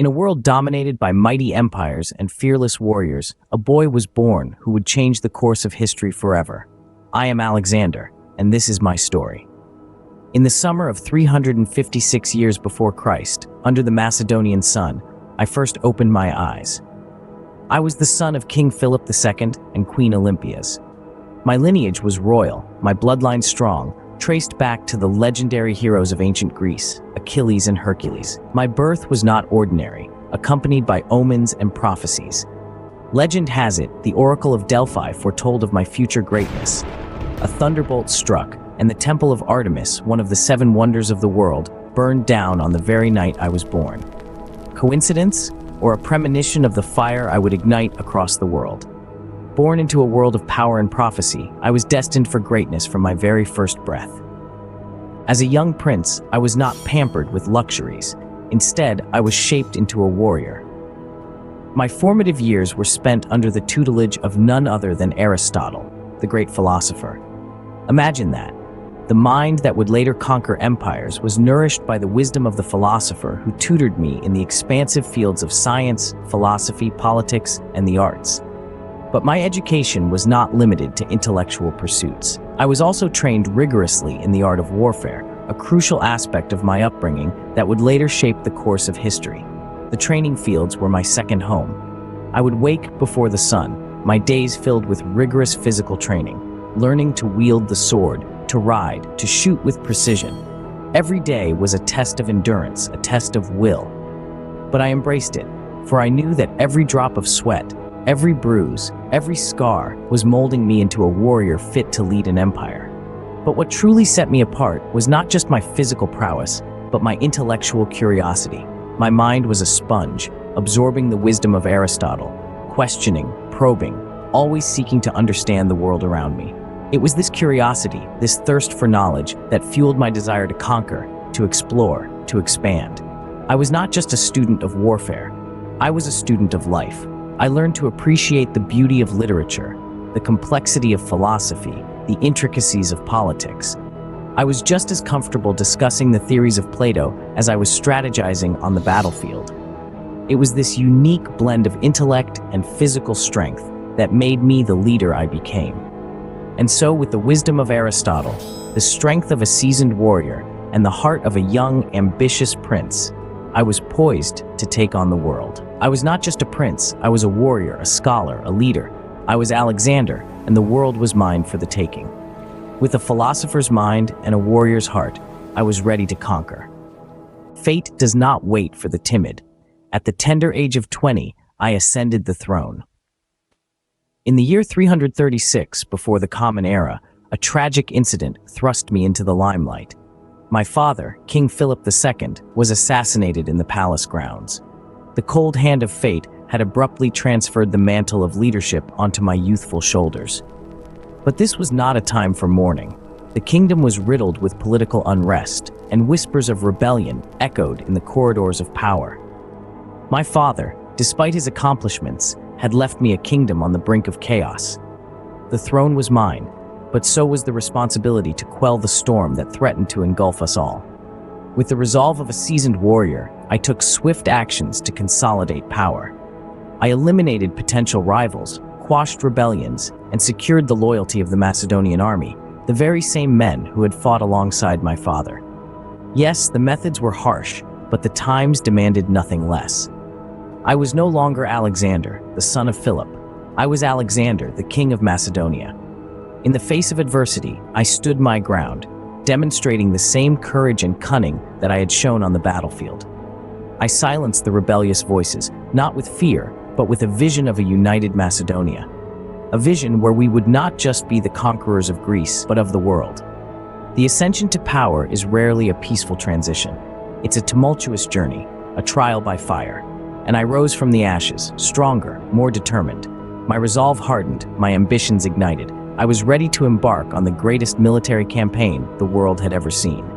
In a world dominated by mighty empires and fearless warriors, a boy was born who would change the course of history forever. I am Alexander, and this is my story. In the summer of 356 years before Christ, under the Macedonian sun, I first opened my eyes. I was the son of King Philip II and Queen Olympias. My lineage was royal, my bloodline strong, traced back to the legendary heroes of ancient Greece, Achilles and Hercules. My birth was not ordinary, accompanied by omens and prophecies. Legend has it, the Oracle of Delphi foretold of my future greatness. A thunderbolt struck, and the Temple of Artemis, one of the 7 wonders of the world, burned down on the very night I was born. Coincidence, or a premonition of the fire I would ignite across the world? Born into a world of power and prophecy, I was destined for greatness from my very first breath. As a young prince, I was not pampered with luxuries. Instead, I was shaped into a warrior. My formative years were spent under the tutelage of none other than Aristotle, the great philosopher. Imagine that. The mind that would later conquer empires was nourished by the wisdom of the philosopher who tutored me in the expansive fields of science, philosophy, politics, and the arts. But my education was not limited to intellectual pursuits. I was also trained rigorously in the art of warfare, a crucial aspect of my upbringing that would later shape the course of history. The training fields were my second home. I would wake before the sun, my days filled with rigorous physical training, learning to wield the sword, to ride, to shoot with precision. Every day was a test of endurance, a test of will. But I embraced it, for I knew that every drop of sweat, every bruise, every scar was molding me into a warrior fit to lead an empire. But what truly set me apart was not just my physical prowess, but my intellectual curiosity. My mind was a sponge, absorbing the wisdom of Aristotle, questioning, probing, always seeking to understand the world around me. It was this curiosity, this thirst for knowledge, that fueled my desire to conquer, to explore, to expand. I was not just a student of warfare. I was a student of life. I learned to appreciate the beauty of literature, the complexity of philosophy, the intricacies of politics. I was just as comfortable discussing the theories of Plato as I was strategizing on the battlefield. It was this unique blend of intellect and physical strength that made me the leader I became. And so, with the wisdom of Aristotle, the strength of a seasoned warrior, and the heart of a young, ambitious prince, I was poised to take on the world. I was not just a prince, I was a warrior, a scholar, a leader. I was Alexander, and the world was mine for the taking. With a philosopher's mind and a warrior's heart, I was ready to conquer. Fate does not wait for the timid. At the tender age of 20, I ascended the throne. In the year 336 before the Common Era, a tragic incident thrust me into the limelight. My father, King Philip II, was assassinated in the palace grounds. The cold hand of fate had abruptly transferred the mantle of leadership onto my youthful shoulders. But this was not a time for mourning. The kingdom was riddled with political unrest, and whispers of rebellion echoed in the corridors of power. My father, despite his accomplishments, had left me a kingdom on the brink of chaos. The throne was mine, but so was the responsibility to quell the storm that threatened to engulf us all. With the resolve of a seasoned warrior, I took swift actions to consolidate power. I eliminated potential rivals, quashed rebellions, and secured the loyalty of the Macedonian army, the very same men who had fought alongside my father. Yes, the methods were harsh, but the times demanded nothing less. I was no longer Alexander, the son of Philip. I was Alexander, the king of Macedonia. In the face of adversity, I stood my ground, demonstrating the same courage and cunning that I had shown on the battlefield. I silenced the rebellious voices, not with fear, but with a vision of a united Macedonia. A vision where we would not just be the conquerors of Greece, but of the world. The ascension to power is rarely a peaceful transition. It's a tumultuous journey, a trial by fire. And I rose from the ashes, stronger, more determined. My resolve hardened, my ambitions ignited. I was ready to embark on the greatest military campaign the world had ever seen.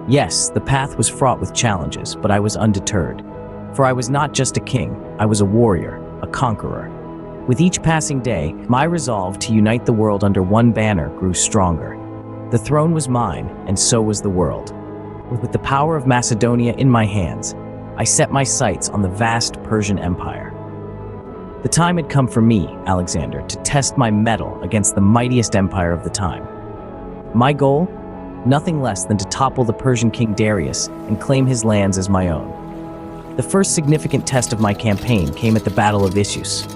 Yes, the path was fraught with challenges, but I was undeterred. For I was not just a king, I was a warrior, a conqueror. With each passing day, my resolve to unite the world under one banner grew stronger. The throne was mine, and so was the world. With the power of Macedonia in my hands, I set my sights on the vast Persian Empire. The time had come for me, Alexander, to test my mettle against the mightiest empire of the time. My goal? Nothing less than to topple the Persian king Darius and claim his lands as my own. The first significant test of my campaign came at the Battle of Issus.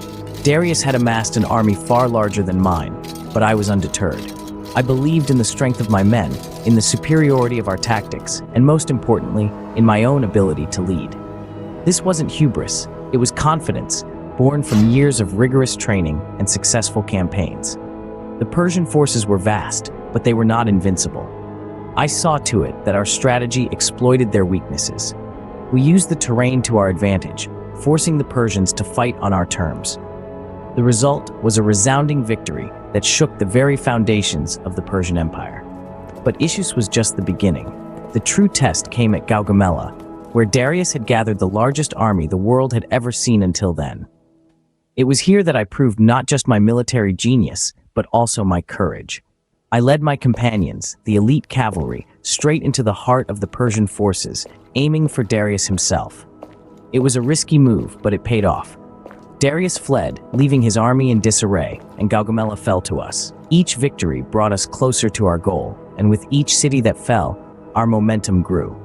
Darius had amassed an army far larger than mine, but I was undeterred. I believed in the strength of my men, in the superiority of our tactics, and most importantly, in my own ability to lead. This wasn't hubris, it was confidence, born from years of rigorous training and successful campaigns. The Persian forces were vast, but they were not invincible. I saw to it that our strategy exploited their weaknesses. We used the terrain to our advantage, forcing the Persians to fight on our terms. The result was a resounding victory that shook the very foundations of the Persian Empire. But Issus was just the beginning. The true test came at Gaugamela, where Darius had gathered the largest army the world had ever seen until then. It was here that I proved not just my military genius, but also my courage. I led my companions, the elite cavalry, straight into the heart of the Persian forces, aiming for Darius himself. It was a risky move, but it paid off. Darius fled, leaving his army in disarray, and Gaugamela fell to us. Each victory brought us closer to our goal, and with each city that fell, our momentum grew.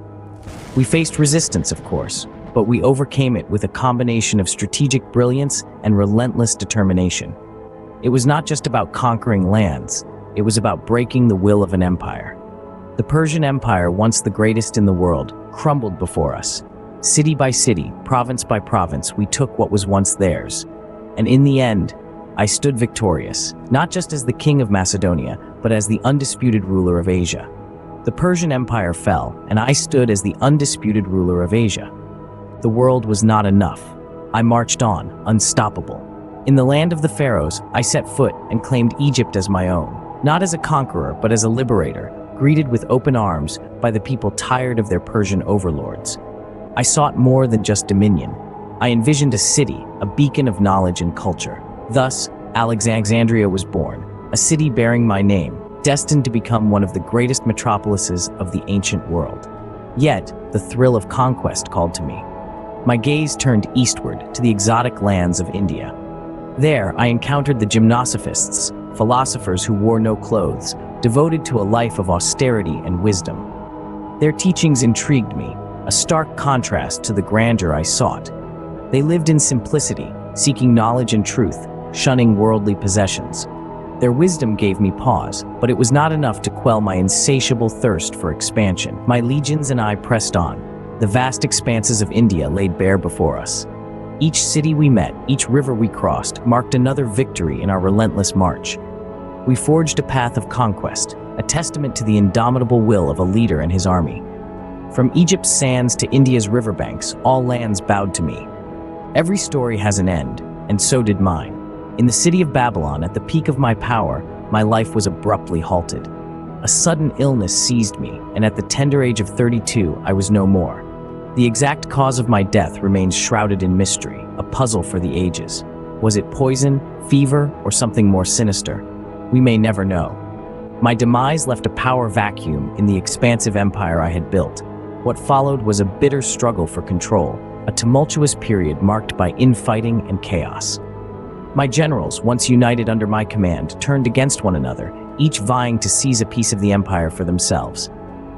We faced resistance, of course, but we overcame it with a combination of strategic brilliance and relentless determination. It was not just about conquering lands, it was about breaking the will of an empire. The Persian Empire, once the greatest in the world, crumbled before us. City by city, province by province, we took what was once theirs. And in the end, I stood victorious, not just as the king of Macedonia, but as the undisputed ruler of Asia. The Persian Empire fell, and I stood as the undisputed ruler of Asia. The world was not enough. I marched on, unstoppable. In the land of the pharaohs, I set foot and claimed Egypt as my own, not as a conqueror, but as a liberator, greeted with open arms by the people tired of their Persian overlords. I sought more than just dominion. I envisioned a city, a beacon of knowledge and culture. Thus, Alexandria was born, a city bearing my name, destined to become one of the greatest metropolises of the ancient world. Yet, the thrill of conquest called to me. My gaze turned eastward to the exotic lands of India. There, I encountered the gymnosophists, philosophers who wore no clothes, devoted to a life of austerity and wisdom. Their teachings intrigued me, a stark contrast to the grandeur I sought. They lived in simplicity, seeking knowledge and truth, shunning worldly possessions. Their wisdom gave me pause, but it was not enough to quell my insatiable thirst for expansion. My legions and I pressed on. The vast expanses of India laid bare before us. Each city we met, each river we crossed, marked another victory in our relentless march. We forged a path of conquest, a testament to the indomitable will of a leader and his army. From Egypt's sands to India's riverbanks, all lands bowed to me. Every story has an end, and so did mine. In the city of Babylon, at the peak of my power, my life was abruptly halted. A sudden illness seized me, and at the tender age of 32, I was no more. The exact cause of my death remains shrouded in mystery, a puzzle for the ages. Was it poison, fever, or something more sinister? We may never know. My demise left a power vacuum in the expansive empire I had built. What followed was a bitter struggle for control, a tumultuous period marked by infighting and chaos. My generals, once united under my command, turned against one another, each vying to seize a piece of the empire for themselves.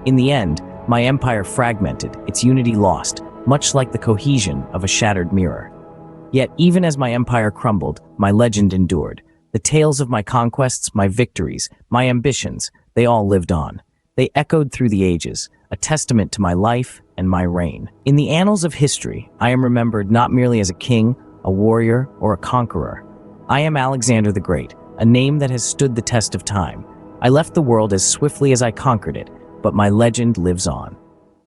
In the end, my empire fragmented, its unity lost, much like the cohesion of a shattered mirror. Yet, even as my empire crumbled, my legend endured. The tales of my conquests, my victories, my ambitions, they all lived on. They echoed through the ages, a testament to my life and my reign. In the annals of history, I am remembered not merely as a king, a warrior, or a conqueror. I am Alexander the Great, a name that has stood the test of time. I left the world as swiftly as I conquered it, but my legend lives on.